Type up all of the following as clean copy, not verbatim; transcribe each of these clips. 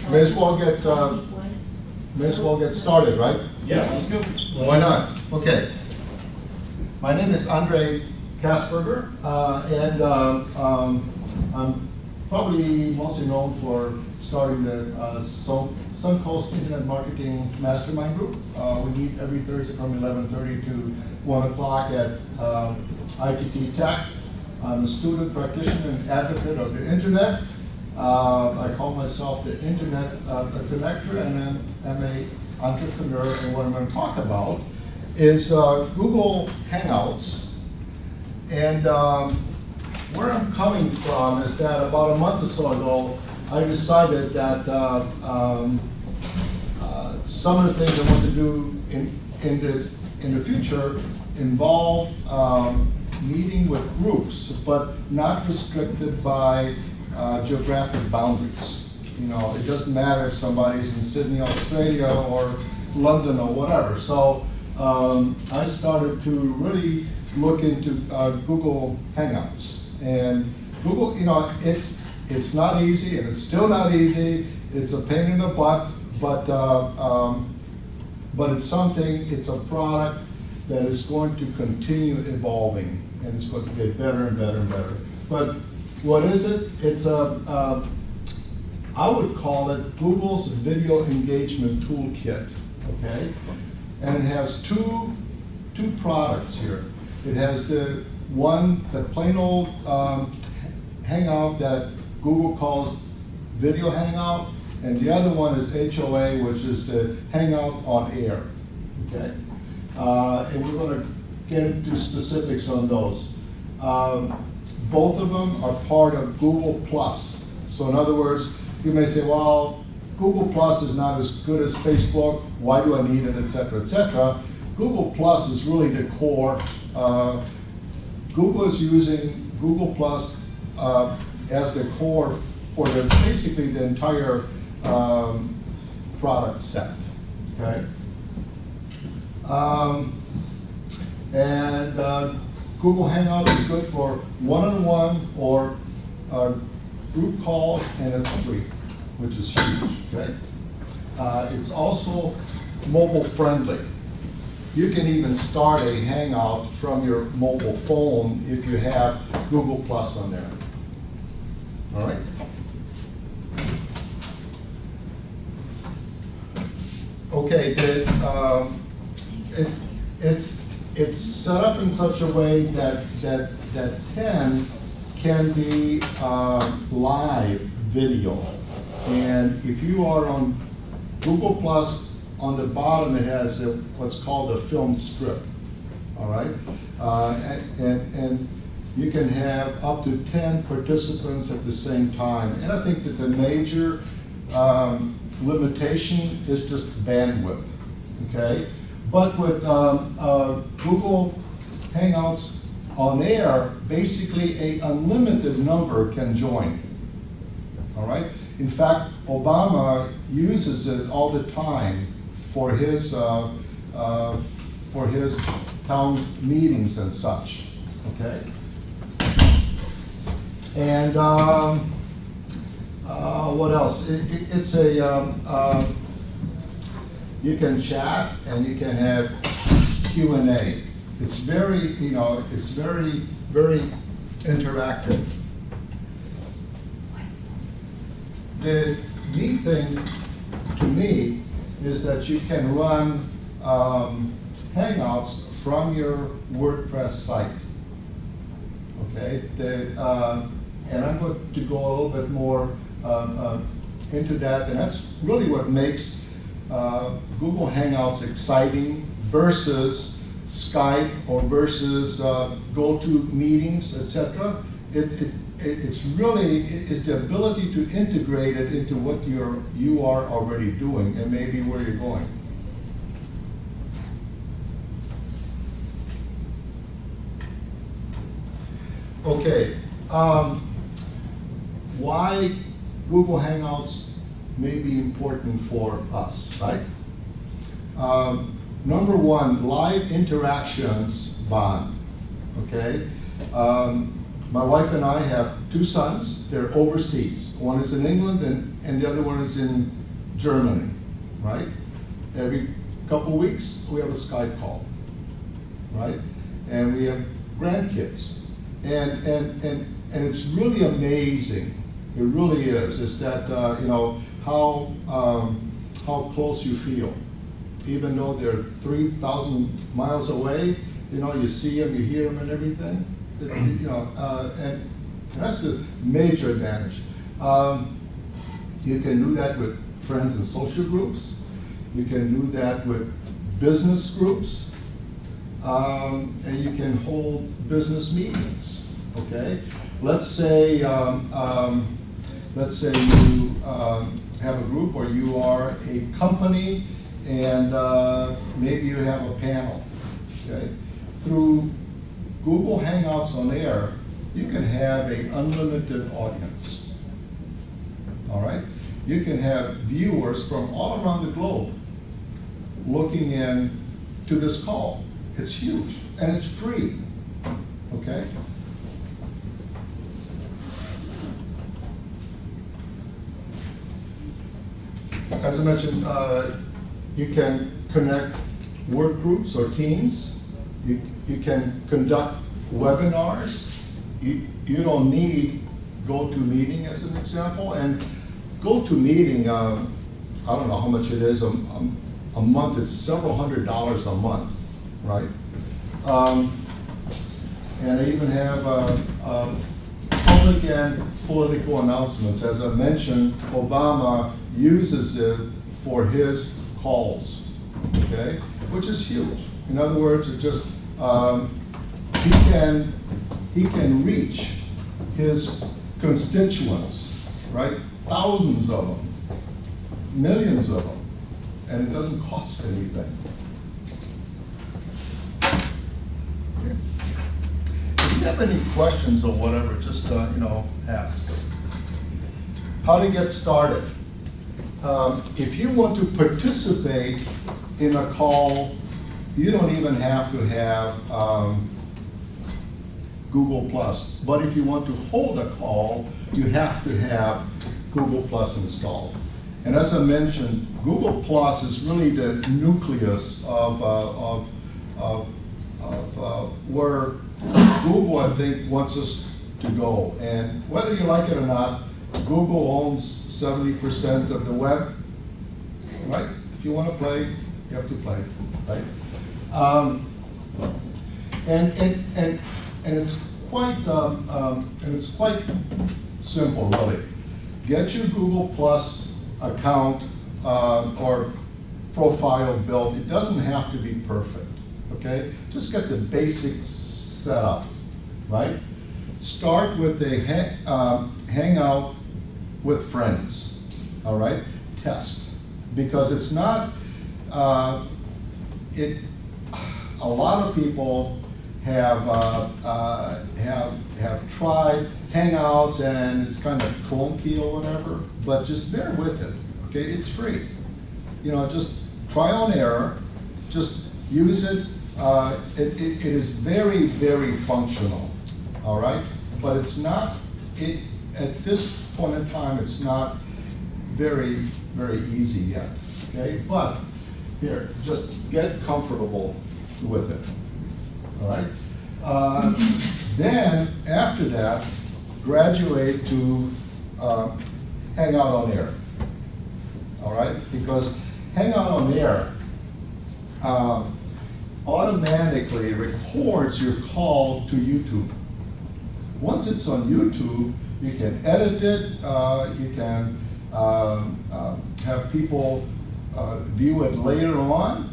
may as well get started, right? Yeah, let's go. Why not? Okay. My name is Kasberger, and I'm probably mostly known for starting the Suncoast Internet Marketing Mastermind Group. We meet every Thursday from 11:30 to 1 o'clock at ITT Tech. I'm a student practitioner and advocate of the Internet. I call myself the Internet connector, and I'm an entrepreneur. And what I'm going to talk about is Google Hangouts. And where I'm coming from is that about a month or so ago, I decided that some of the things I want to do in the future involve meeting with groups, but not restricted by geographic boundaries. You know, it doesn't matter if somebody's in Sydney, Australia, or London, or whatever. So I started to really look into Google Hangouts. And Google, you know, it's not easy, and it's still not easy. It's a pain in the butt, but it's something. It's a product that is going to continue evolving, and it's going to get better and better and better. But what is it? It's I would call it Google's video engagement toolkit. Okay, and it has two products here. It has the plain old Hangout that Google calls Video Hangout, and the other one is HOA, which is the Hangout On Air. Okay, and we're going to get into specifics on those. Both of them are part of Google Plus. So in other words, you may say, well, Google Plus is not as good as Facebook. Why do I need it, et cetera, et cetera. Google Plus is really the core. Google is using Google Plus as the core for basically the entire product set. Okay, Google Hangout is good for one-on-one or group calls, and it's free, which is huge. Okay, it's also mobile friendly. You can even start a Hangout from your mobile phone if you have Google Plus on there. All right. Okay. It's set up in such a way that 10 can be live video, and if you are on Google Plus, on the bottom it has what's called a film strip. All right, and you can have up to 10 participants at the same time. And I think that the major limitation is just bandwidth. Okay, but with Google Hangouts On Air, basically a unlimited number can join. All right. In fact, Obama uses it all the time for his town meetings and such. Okay. And what else? It's a you can chat and you can have Q&A. It's very, it's very, very interactive. The neat thing to me is that you can run Hangouts from your WordPress site. Okay, and I'm going to go a little bit more into that, and that's really what makes Google Hangouts exciting versus Skype or versus GoToMeetings, etc. It's really the ability to integrate it into what you are already doing and maybe where you're going. Okay, why Google Hangouts may be important for us, right? Number one, live interactions bond, okay? My wife and I have 2 sons. They're overseas. One is in England and the other one is in Germany, right? Every couple of weeks, we have a Skype call, right? And we have grandkids. And it's really amazing. It really is that, you know, how close you feel. Even though they're 3,000 miles away, you know, you see them, you hear them and everything. You know, and that's the major advantage. You can do that with friends and social groups. You can do that with business groups. And you can hold business meetings, okay? Let's say you have a group or you are a company and maybe you have a panel, okay? Through Google Hangouts on Air, you can have an unlimited audience, all right? You can have viewers from all around the globe looking in to this call. It's huge, and it's free, okay? As I mentioned, you can connect work groups or teams. You can conduct webinars. You don't need GoToMeeting as an example. And GoToMeeting, I don't know how much it is a month. It's several $100s a month, right? And I even have public and political announcements. As I mentioned, Obama uses it for his calls, okay? Which is huge. In other words, it just he can reach his constituents, right? Thousands of them, millions of them, and it doesn't cost anything. Okay. If you have any questions or whatever, just you know, ask. How to get started? If you want to participate in a call, you don't even have to have Google+. But if you want to hold a call, you have to have Google+ installed. And as I mentioned, Google+ is really the nucleus of where Google, I think, wants us to go. And whether you like it or not, Google owns 70% of the web, right? If you want to play, you have to play, right? And it's quite simple, really. Get your Google Plus account or profile built. It doesn't have to be perfect, okay? Just get the basics set up, right? Start with a Hangout with friends, all right? Test, because it's not, a lot of people have tried Hangouts and it's kind of clunky or whatever, but just bear with it, okay? It's free. You know, just trial and error, just use it. It is very, very functional, all right? But it's not, at this point in time, it's not very, very easy yet, okay? But here, just get comfortable with it, all right? Then, after that, graduate to Hangout on Air, all right? Because Hangout on Air automatically records your call to YouTube. Once it's on YouTube, you can edit it, you can have people view it later on.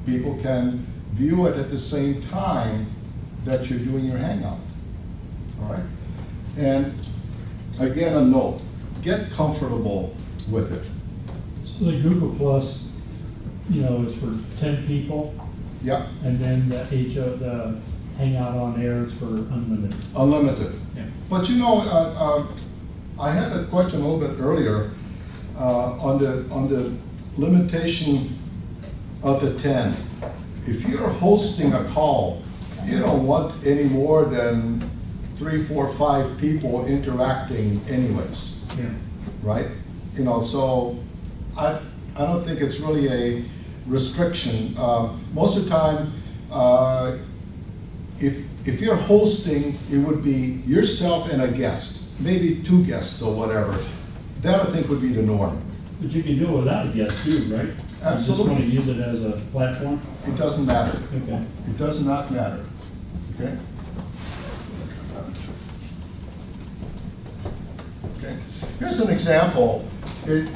People can view it at the same time that you're doing your Hangout, all right? And again, a note, get comfortable with it. So the Google Plus, you know, is for 10 people? Yeah. And then the Hangout on Air is for unlimited? Unlimited. Yeah. But you know, I had a question a little bit earlier on the limitation of the 10. If you're hosting a call you don't want any more than 3, 4, 5 people interacting anyways, Yeah. right? You know, so I don't think it's really a restriction. Most of the time, if you're hosting, it would be yourself and a guest, maybe 2 guests or whatever. That I think would be the norm. But you can do it without a guest too, right? Absolutely. You just want to use it as a platform? It doesn't matter. Okay. It does not matter, okay? Okay, here's an example. A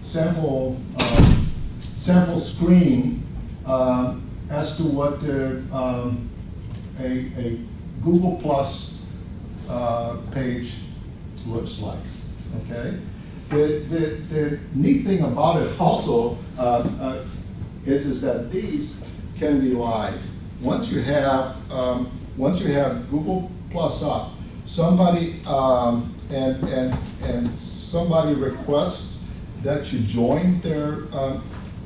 sample screen as to what a Google Plus page looks like, okay? The neat thing about it also is that these can be live. Once you have Google Plus up, somebody and somebody requests that you join their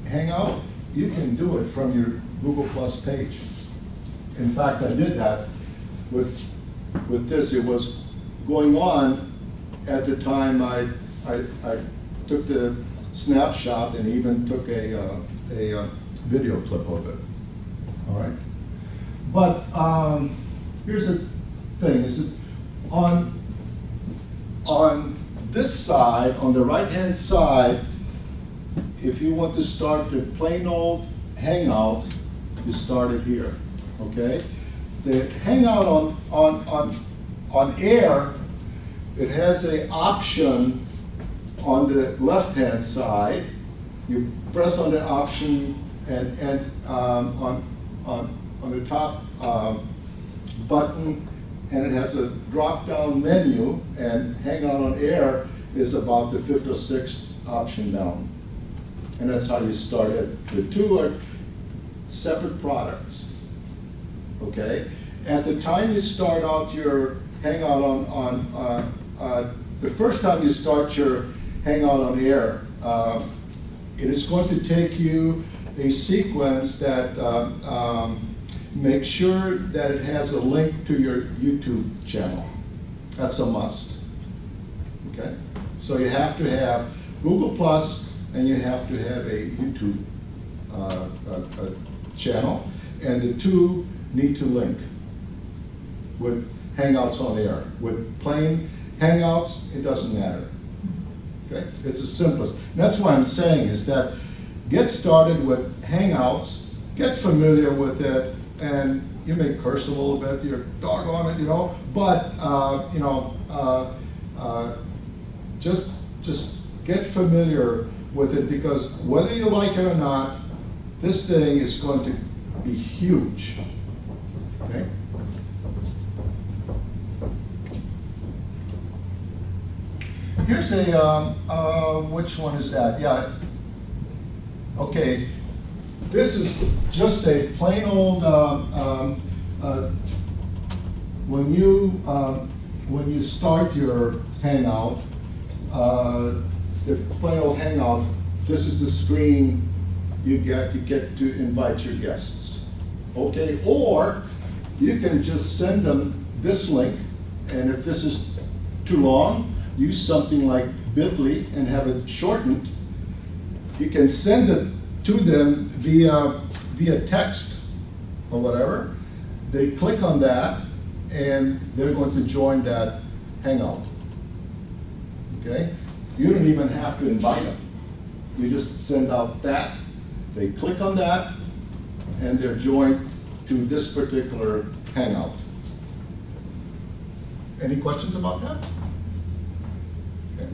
Hangout, you can do it from your Google Plus page. In fact, I did that with this. It was going on at the time I took the snapshot and even took a video clip of it. All right. But here's the thing: is that on this side, on the right-hand side, if you want to start the plain old Hangout, you start it here. Okay. The Hangout on Air, it has an option on the left-hand side. You press on the option and on the top button, and it has a drop-down menu, and Hangout on Air is about the 5th or 6th option down. And that's how you start it. The two are separate products, okay? At the time you start out your Hangout the first time you start your Hangout on Air, it is going to take you a sequence that makes sure that it has a link to your YouTube channel. That's a must, okay? So you have to have Google Plus and you have to have a YouTube channel, and the two need to link with Hangouts on Air. With plain Hangouts, it doesn't matter. Okay, it's the simplest. That's what I'm saying is that get started with Hangouts, get familiar with it, and you may curse a little bit, you're doggone it, you know, but just get familiar with it, because whether you like it or not, this thing is going to be huge. Okay? Here's a, which one is that? Yeah. Okay. This is just a plain old, when you start your Hangout, the plain old Hangout, this is the screen you get to invite your guests. Okay, or you can just send them this link, and if this is too long, use something like bit.ly and have it shortened. You can send it to them via text or whatever. They click on that and they're going to join that Hangout. Okay? You don't even have to invite them. You just send out that, they click on that, and they're joined to this particular Hangout. Any questions about that? Okay.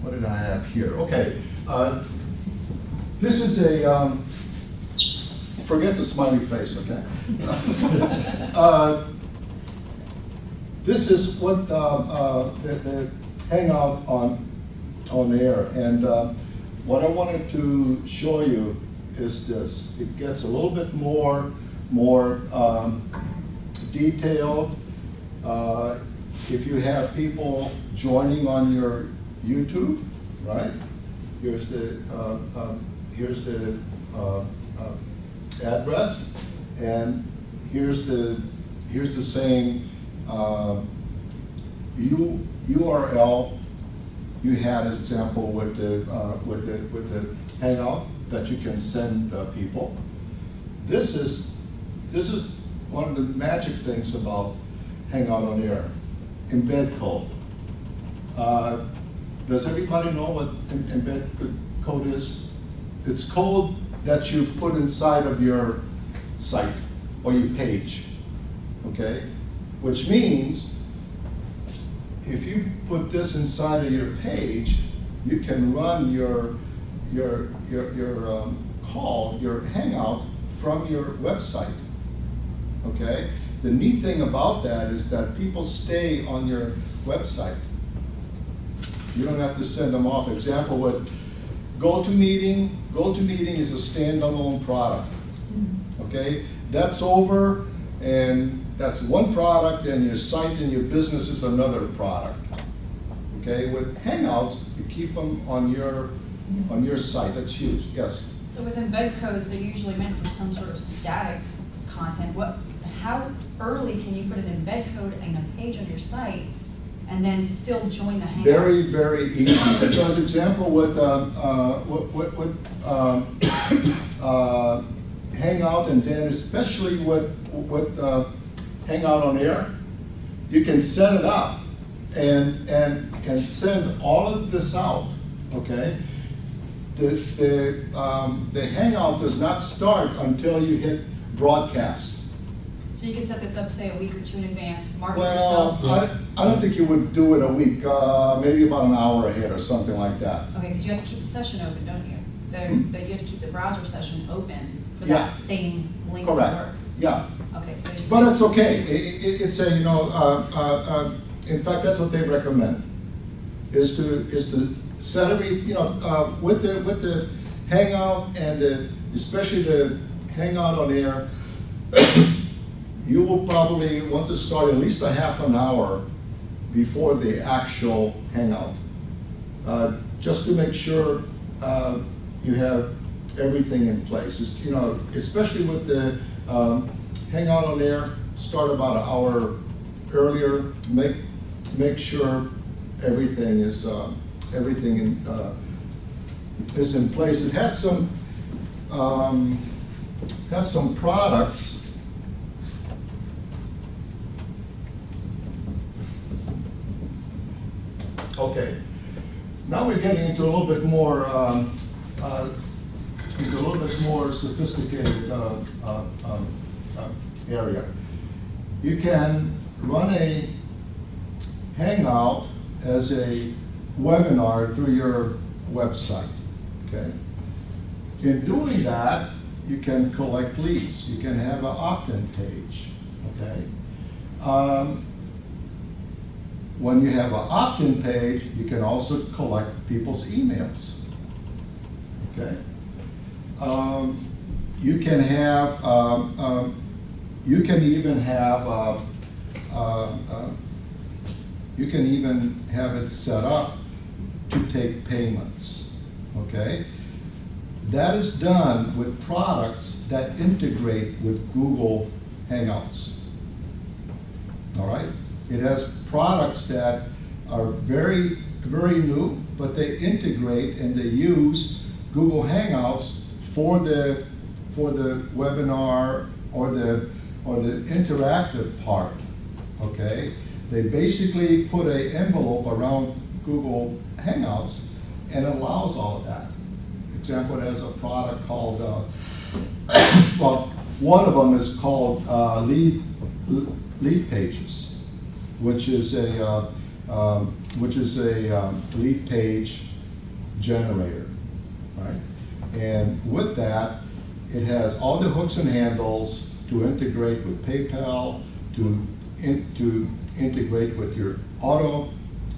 What did I have here? Okay, this is a, forget the smiley face, okay? This is what the Hangout on Air, and what I wanted to show you is this. It gets a little bit more detailed. If you have people joining on your YouTube, right? here's the address, and here's the same URL you had as example with the Hangout that you can send people. This is one of the magic things about Hangout on Air. Embed code. Does everybody know what embed code is? It's code that you put inside of your site or your page, okay? Which means if you put this inside of your page, you can run your call, your Hangout from your website, okay? The neat thing about that is that people stay on your website. You don't have to send them off. Example with GoToMeeting. GoToMeeting is a standalone product, okay? That's over, and that's one product, and your site and your business is another product, okay? With Hangouts, you keep them on your site. That's huge. Yes? So with embed codes, they're usually meant for some sort of static content. How early can you put an embed code in a page on your site and then still join the Hangout? Very, very easy. Because example with Hangout, and then especially with Hangout on Air, you can set it up and send all of this out. Okay. The Hangout does not start until you hit broadcast. So you can set this up, say, a week or two in advance, market Well, yourself? I don't think you would do it a week, maybe about an hour ahead or something like that. Okay, because you have to keep the session open, don't you? You have to keep the browser session open for Yeah. that same link to Correct. work. Yeah, Okay, so. but it's okay. It's a, in fact, that's what they recommend, is to set with the Hangout and especially the Hangout on Air, you will probably want to start at least a half an hour before the actual Hangout, just to make sure you have everything in place. Especially with the Hangout on Air, start about an hour earlier. Make sure everything is in place. It has some products. Okay, now we're getting into a little bit more sophisticated area. You can run a Hangout as a webinar through your website. Okay. In doing that, you can collect leads. You can have an opt-in page. Okay. When you have an opt-in page, you can also collect people's emails. Okay. You can even have it set up to take payments. Okay. That is done with products that integrate with Google Hangouts. All right. It has products that are very, very new, but they integrate and they use Google Hangouts for the webinar or the interactive part. Okay, they basically put an envelope around Google Hangouts and it allows all of that. Example, it has a product called well, one of them is called Lead Pages, which is a lead page generator, right? And with that, it has all the hooks and handles to integrate with PayPal, to integrate with your auto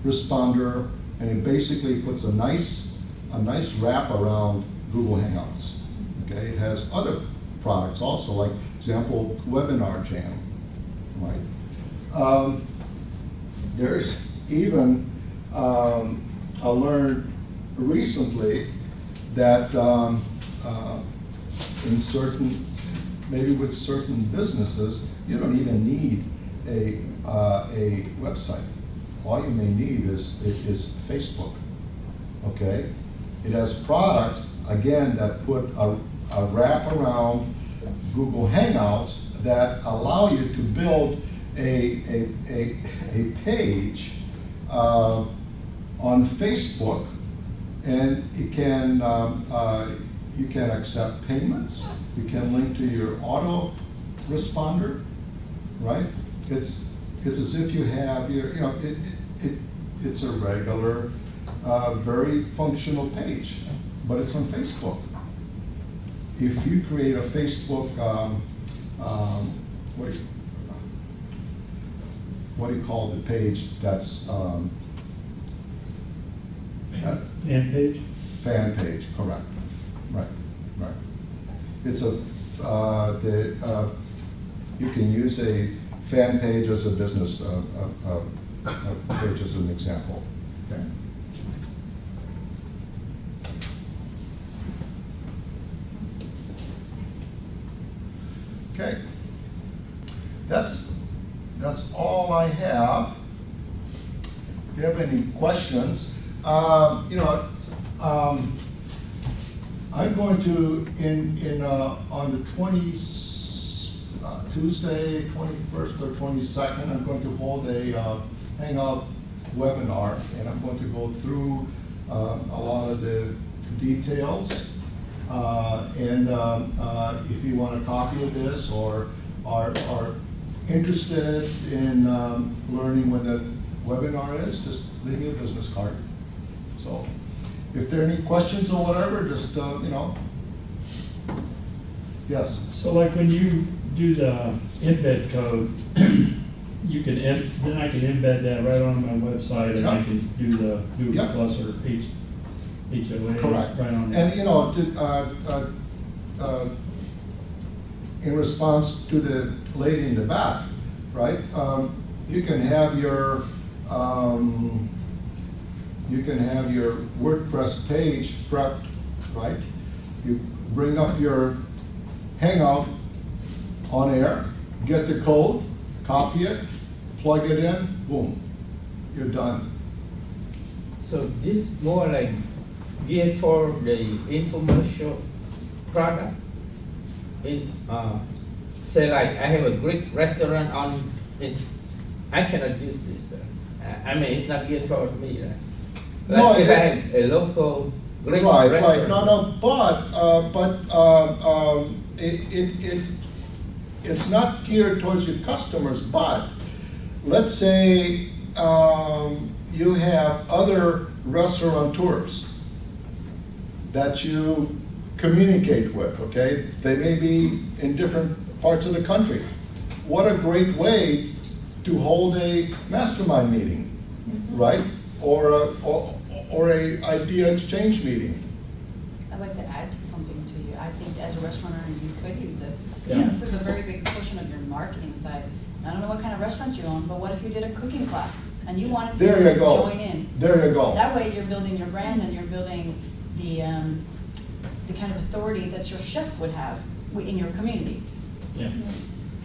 responder, and it basically puts a nice wrap around Google Hangouts. Okay, it has other products also, like example, WebinarJam, right? There's even I learned recently that in certain, maybe with certain businesses, you don't even need a website. All you may need is Facebook, okay? It has products, again, that put a wrap around Google Hangouts that allow you to build a page on Facebook, and it can you can accept payments. You can link to your auto responder, right? It's as if you have your, you know, it's a regular, very functional page, but it's on Facebook. If you create a Facebook, what do you call the page that's, Fan page? fan page, correct, right. It's a, you can use a fan page as a business page as an example, okay? Okay, that's all I have. If you have any questions, I'm going to, on the Tuesday, 21st or 22nd, I'm going to hold a Hangout webinar, and I'm going to go through a lot of the details. If you want a copy of this or are interested in learning when the webinar is, just leave me a business card. So if there are any questions or whatever, just, yes. So like when you do the embed code, you can, then I can embed that right on my website, and I can do the Google Plus or HOA Correct. right on there. And, in response to the lady in the back, right, you can have your WordPress page prepped, right? You bring up your Hangout on Air, get the code, copy it, plug it in, boom, you're done. So this more like geared toward the infomercial product. Say like I have a Greek restaurant on it, I cannot use this. I mean, it's not geared toward me. Right? Like No, if I have a local Greek Right, restaurant. but it's not geared towards your customers, but let's say you have other restaurateurs that you communicate with, okay? They may be in different parts of the country. What a great way to hold a mastermind meeting, right? Or a idea exchange meeting. I'd like to add to something to you. I think as a restaurateur, you could use this. Yeah. This is a very big portion of your marketing side. I don't know what kind of restaurant you own, but what if you did a cooking class and you wanted people There you to go. join in? There you go. That way you're building your brand and you're building the kind of authority that your chef would have in your community. Yeah.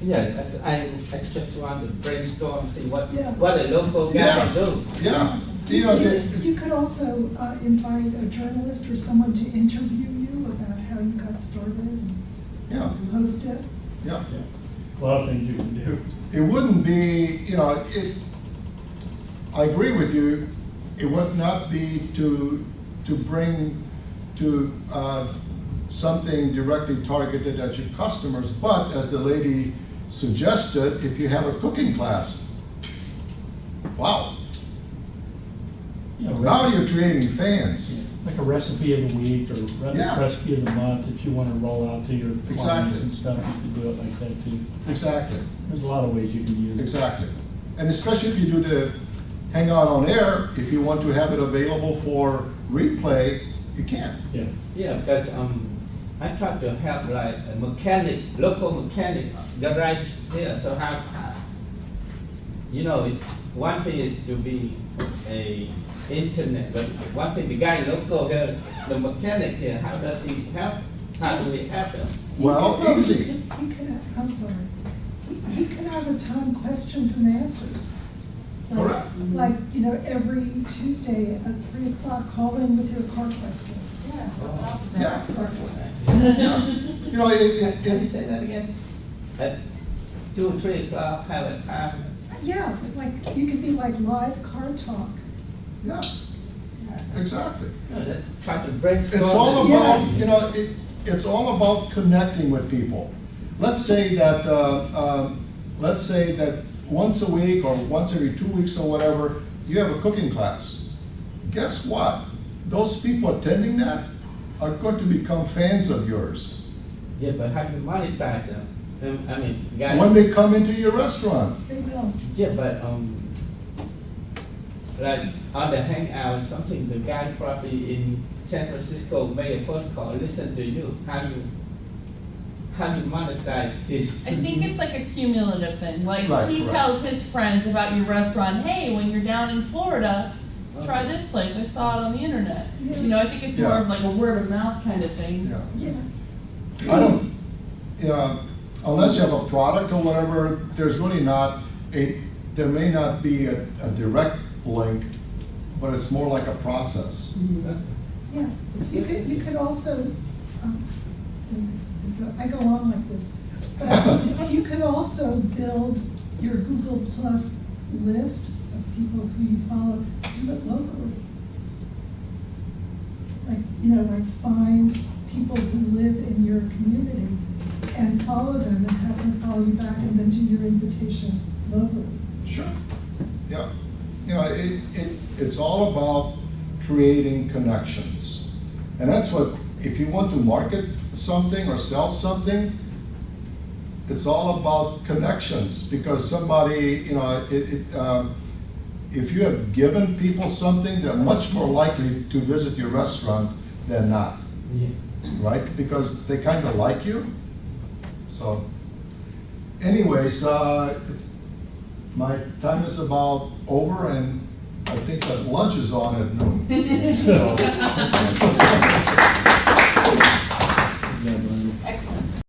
Yeah, I just want to brainstorm, see what Yeah. a local guy Yeah. do. Yeah. You could also invite a journalist or someone to interview you about how you got started and Yeah, host it. yeah. Yeah. A lot of things you can do. It wouldn't be, I agree with you, it would not be to bring to something directly targeted at your customers, but as the lady suggested, if you have a cooking class, wow, You know, now you're creating fans. like a recipe of the week or Yeah. recipe of the month that you want to roll out to your Exactly. clients and stuff. You can do it like that too. Exactly, There's a lot of ways you can use it. exactly. And especially if you do the Hangout on Air, if you want to have it available for replay, you can. Yeah. Yeah, because I try to help like a mechanic, local mechanic, garage here, so have you know, it's, one thing is to be a internet, but one thing, the guy local here, the mechanic here, how does he help? How do we help him? Well, easy. He can, I'm sorry, he can have a time questions and answers. Like- Correct. Like, you know, every Tuesday at 3 o'clock, call in with your car question. Yeah. Yeah. Yeah. You know, Can you say that again? At 2, 3 o'clock, have a time? Yeah, like, you could be like live car talk. yeah, exactly. You know, just try to brainstorm. It's all Yeah. about, you know, it's all about connecting with people. Let's say that once a week or once every 2 weeks or whatever, you have a cooking class. Guess what? Those people attending that are going to become fans of yours. Yeah, but how do you monetize them? I mean, guys. When they come into your restaurant. They will. Yeah, but, like, on the Hangout, something, the guy probably in San Francisco made a phone call, listen to you, how do you monetize his? I think it's like a cumulative thing, like Right, he correct. tells his friends about your restaurant, hey, when you're down in Florida, try Okay. this place, I saw it on the internet. Yeah. You know, I think it's more Yeah. of like a word of mouth kind of thing. Yeah. Yeah. I don't, unless you have a product or whatever, there's really not there may not be a direct link, but it's more like a process. Yeah, you could also, I go on like this, but you could also build your Google Plus list of people who you follow, do it locally. Like, you know, like find people who live in your community and follow them and have them follow you back and then do your invitation locally. Sure. Yeah. You know, it's all about creating connections. And that's what, if you want to market something or sell something, it's all about connections, because somebody, you know, if you have given people something, they're much more likely to visit your restaurant than not, Yeah. right? Because they kind of like you. So anyways, my time is about over, and I think that lunch is on at noon. So-